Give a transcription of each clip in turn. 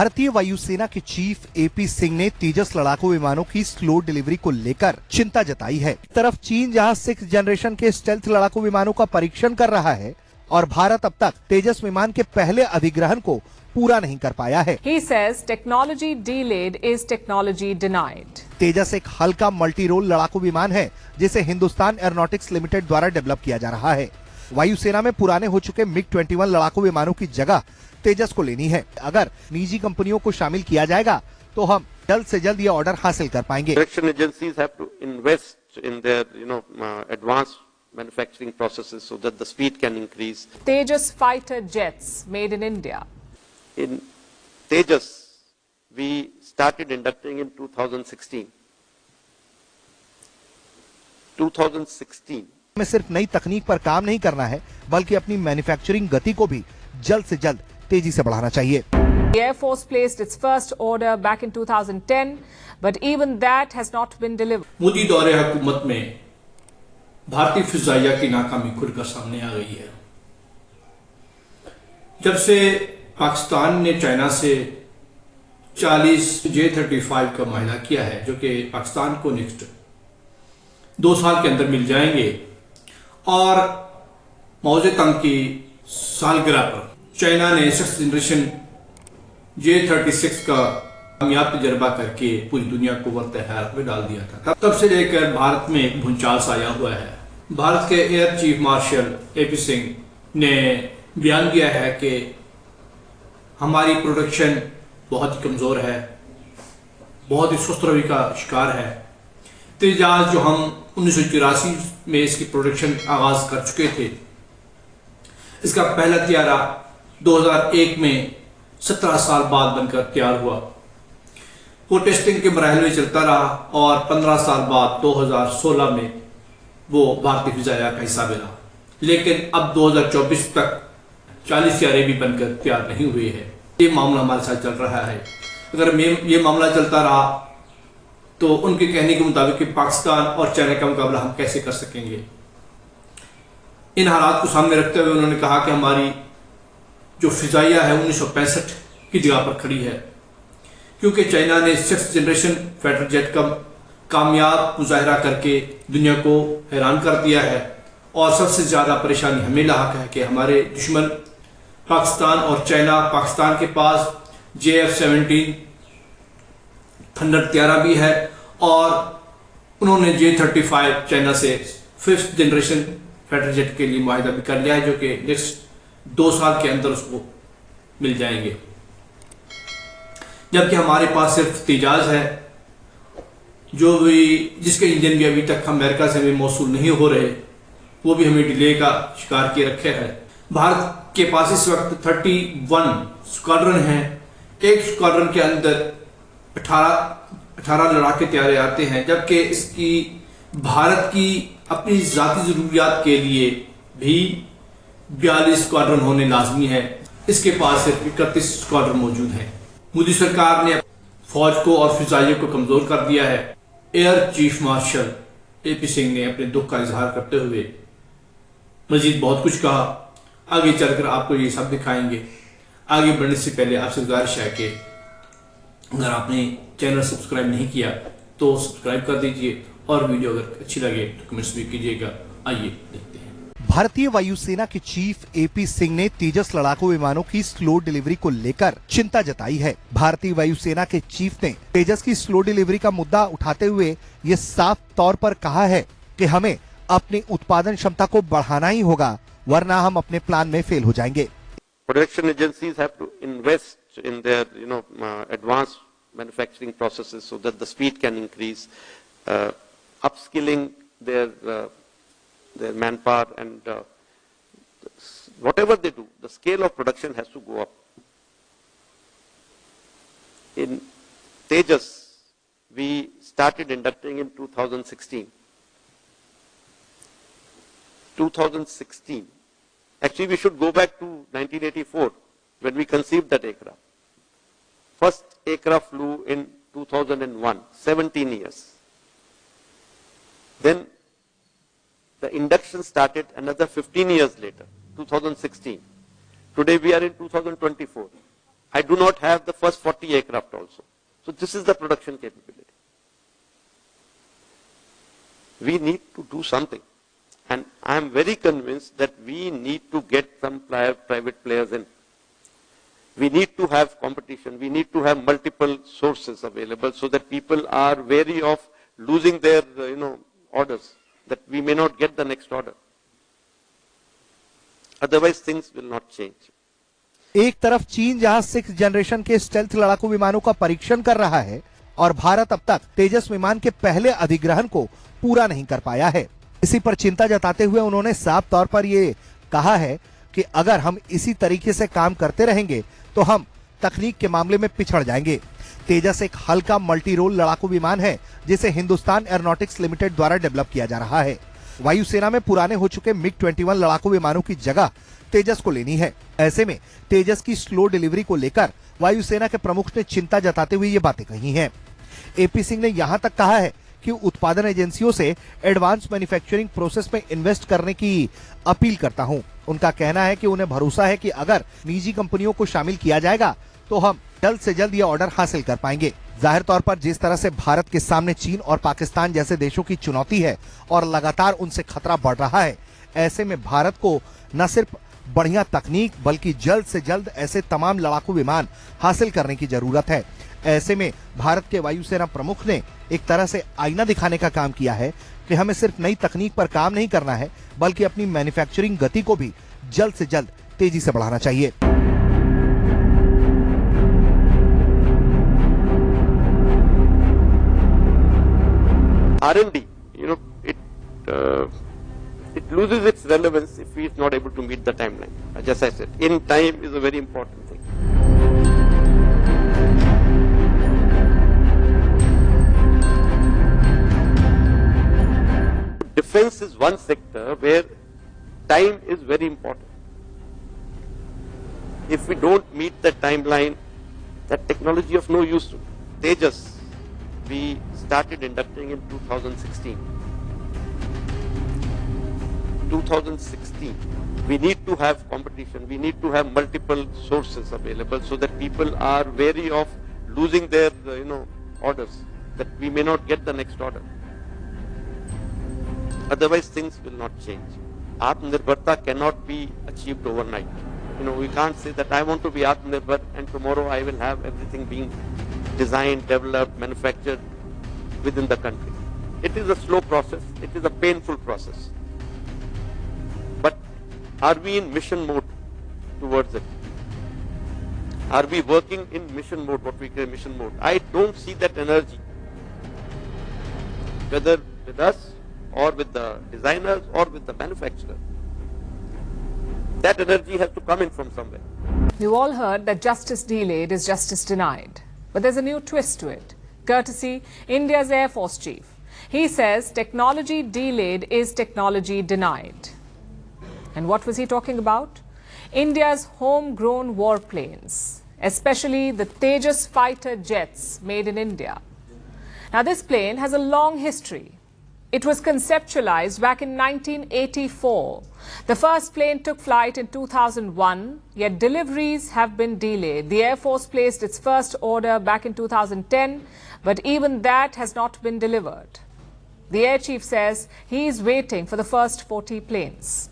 भारतीय वायुसेना के चीफ एपी सिंह ने तेजस लड़ाकू विमानों की स्लो डिलीवरी को लेकर चिंता जताई है। एक तरफ चीन जहां 6th जनरेशन के स्टेल्थ लड़ाकू विमानों का परीक्षण कर रहा है और भारत अब तक तेजस विमान के पहले अधिग्रहण को पूरा नहीं कर पाया है। He says technology delayed is technology denied. तेजस एक हल्का मल्टी रोल लड़ाकू विमान है जिसे हिंदुस्तान एरोनॉटिक्स लिमिटेड द्वारा डेवलप किया जा रहा है। वायुसेना में पुराने हो चुके MiG-21 लड़ाकू विमानों की जगह तेजस को लेनी है। अगर निजी कंपनियों को शामिल किया जाएगा तो हम जल्द से जल्द ये ऑर्डर हासिल कर पाएंगे। Production agencies have to invest in their, advanced manufacturing processes so that the speed can increase. Tejas fighter jets made in India. In Tejas, we started inducting in 2016. 2016. में सिर्फ नई तकनीक पर काम नहीं करना है बल्कि अपनी मैन्युफैक्चरिंग गति को भी जल्द से जल्द तेजी से बढ़ाना चाहिए। The Air Force placed its first order back in 2010, but even that has not been delivered. Modi दौरे हुकूमत में भारतीय फिजाइया की नाकामी खुलकर सामने आ गई है। जब से पाकिस्तान ने चाइना से 40 J-35 का माहिदा किया है, जो कि पाकिस्तान को नेक्स्ट 2 साल के अंदर मिल जाएंगे, और मौजे तंग की सालगिरह पर चाइना ने 6th जनरेशन J-36 का कामयाब तजर्बा करके पूरी दुनिया को वर्त हैरत में डाल दिया था। तब से लेकर भारत में एक भूचाल आया हुआ है। भारत के air chief marshal AP Singh ने बयान दिया है कि हमारी प्रोडक्शन बहुत ही कमज़ोर है, बहुत ही सुस्त रवि का शिकार है। तेजाज जो हम 1984 में इसकी प्रोडक्शन आगाज कर चुके थे, इसका पहला तैयारा 2001 में 17 साल बाद बनकर तैयार हुआ। वो टेस्टिंग के मराहल में चलता रहा और 15 साल बाद 2016 में वो भारतीय फिजाइया का हिस्सा बना। लेकिन अब 2024 तक 40 तैयारे भी बनकर तैयार नहीं हुए हैं। ये मामला हमारे साथ चल रहा है। अगर ये मामला चलता रहा तो उनके कहने के मुताबिक कि पाकिस्तान और चाइना का मुकाबला हम कैसे कर सकेंगे। इन हालात को सामने रखते हुए उन्होंने कहा कि हमारी जो फिजाइया है 1965 की जगह पर खड़ी है, क्योंकि चाइना ने 6th जनरेशन फाइटर जेट का कामयाब मुजाहरा करके दुनिया को हैरान कर दिया है। और सबसे ज़्यादा परेशानी हमें लायक है कि हमारे दुश्मन पाकिस्तान और चाइना, पाकिस्तान के पास JF-17 थंडर तैयारा भी है और उन्होंने J-35 चाइना से 5th जनरेशन फाइटर जेट के लिए मुआहिदा भी कर लिया है, जो कि नेक्स्ट 2 साल के अंदर उसको मिल जाएंगे। जबकि हमारे पास सिर्फ तेजाज है, जो भी जिसके इंजन भी अभी तक अमेरिका से भी मौसूल नहीं हो रहे, वो भी हमें डिले का शिकार किए रखे है। भारत के पास इस वक्त 31 स्क्वाड्रन हैं। एक स्क्वाड्रन के अंदर 18 लड़ाके तैयारे आते हैं, जबकि इसकी भारत की अपनी जाती जरूरियात के लिए भी 42 स्क्वाड्रन होने लाजमी है। इसके पास सिर्फ 31 स्क्वाड्रन मौजूद हैं। मोदी सरकार ने फौज को और फिजाइयों को कमजोर कर दिया है। Air chief marshal AP Singh ने अपने दुख का इजहार करते हुए मजीद बहुत कुछ कहा। आगे चलकर आपको ये सब दिखाएंगे। आगे बढ़ने से पहले आपसे गुजारिश है कि अगर आपने चैनल सब्सक्राइब नहीं किया तो सब्सक्राइब कर दीजिए और वीडियो अगर अच्छी लगे तो कमेंट्स भी कीजिएगा। आइए देखते हैं। भारतीय वायुसेना के चीफ एपी सिंह ने तेजस लड़ाकू विमानों की स्लो डिलीवरी को लेकर चिंता जताई है। भारतीय वायुसेना के चीफ ने तेजस की स्लो डिलीवरी का मुद्दा उठाते हुए ये साफ तौर पर कहा है कि हमें अपनी उत्पादन क्षमता को बढ़ाना ही होगा, वरना हम अपने प्लान में फेल हो जाएंगे। Production agencies have to invest in their, advanced manufacturing processes so that the speed can increase, upskilling their manpower, and whatever they do, the scale of production has to go up. In Tejas, we started inducting in 2016. 2016. Actually, we should go back to 1984 when we conceived that aircraft. First aircraft flew in 2001, 17 years. Then the induction started another 15 years later, 2016. Today we are in 2024. I do not have the first 40 aircraft also. So this is the production capability. We need to do something. And I am very convinced that we need to get some private players in. We need to have competition. We need to have multiple sources available so that people are wary of losing their orders, that we may not get the next order. Otherwise things will not change. एक तरफ चीन जहां 6th generation के stealth लड़ाकू विमानों का परीक्षण कर रहा है और भारत अब तक तेजस विमान के पहले अधिग्रहण को पूरा नहीं कर पाया है। इसी पर चिंता जताते हुए उन्होंने साफ तौर पर ये कहा है कि अगर हम इसी तरीके से काम करते रहेंगे तो हम तकनीक के मामले में पिछड़ जाएंगे। तेजस एक हल्का मल्टी रोल लड़ाकू विमान है जिसे हिंदुस्तान एरोनॉटिक्स लिमिटेड द्वारा डेवलप किया जा रहा है। वायुसेना में पुराने हो चुके MiG-21 लड़ाकू विमानों की जगह तेजस को लेनी है। ऐसे में तेजस की स्लो डिलीवरी को लेकर वायुसेना के प्रमुख ने चिंता जताते हुए ये बातें कही हैं। एपी सिंह ने यहां तक कहा है कि उत्पादन एजेंसियों से एडवांस मैन्युफैक्चरिंग प्रोसेस में इन्वेस्ट करने की अपील करता हूं। उनका कहना है कि उन्हें भरोसा है कि अगर निजी कंपनियों को शामिल किया जाएगा तो हम जल्द से जल्द ये ऑर्डर हासिल कर पाएंगे। जाहिर तौर पर जिस तरह से भारत के सामने चीन और पाकिस्तान जैसे देशों की चुनौती है और लगातार उनसे खतरा बढ़ रहा है, ऐसे में भारत को न सिर्फ बढ़िया तकनीक बल्कि जल्द से जल्द ऐसे तमाम लड़ाकू विमान हासिल करने की जरूरत है। ऐसे में भारत के वायुसेना प्रमुख ने एक तरह से आईना दिखाने का काम किया है कि हमें सिर्फ नई तकनीक पर काम नहीं करना है बल्कि अपनी मैन्युफैक्चरिंग गति को भी जल्द से जल्द तेजी से बढ़ाना चाहिए। R&D, it loses its relevance if we is not able to meet the timeline. Just as I said, in time is a very important thing. Defense is one sector where time is very important. If we don't meet the timeline, that technology of no use to Tejas, we started inducting in 2016. 2016. We need to have competition. We need to have multiple sources available so that people are wary of losing their orders, that we may not get the next order. Otherwise things will not change. Atmanirbharta cannot be achieved overnight. We can't say that I want to be Atmanirbhar and tomorrow I will have everything being designed, developed, manufactured within the country. It is a slow process. It is a painful process. But are we in mission mode towards it? Are we working in mission mode, what we call mission mode? I don't see that energy, whether with us or with the designers or with the manufacturer. That energy has to come in from somewhere. We've all heard that justice delayed is justice denied. But there's a new twist to it, courtesy India's Air Force Chief. He says technology delayed is technology denied. And what was he talking about? India's homegrown warplanes, especially the Tejas fighter jets made in India. Now, this plane has a long history. It was conceptualized back in 1984. The first plane took flight in 2001, yet deliveries have been delayed. The Air Force placed its first order back in 2010, but even that has not been delivered. The Air Chief says he is waiting for the first 40 planes.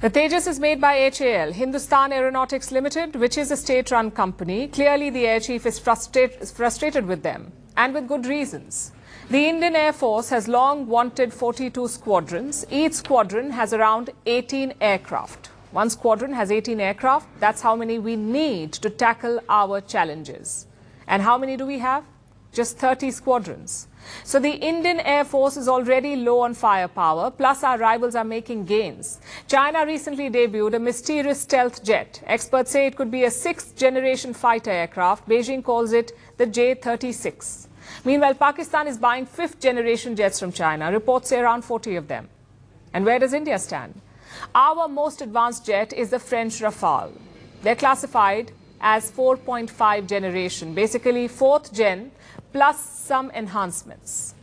The Tejas is made by HAL, Hindustan Aeronautics Limited, which is a state-run company. Clearly, the Air Chief is frustrated with them, and with good reasons. The Indian Air Force has long wanted 42 squadrons. Each squadron has around 18 aircraft. One squadron has 18 aircraft. That's how many we need to tackle our challenges. And how many do we have? Just 30 squadrons. So the Indian Air Force is already low on firepower, plus our rivals are making gains. China recently debuted a mysterious stealth jet. Experts say it could be a 6th generation fighter aircraft. Beijing calls it the J-36. Meanwhile, Pakistan is buying 5th generation jets from China. Reports say around 40 of them. And where does India stand? Our most advanced jet is the French Rafale. They're classified as 4.5 generation, basically 4th gen plus some enhancements.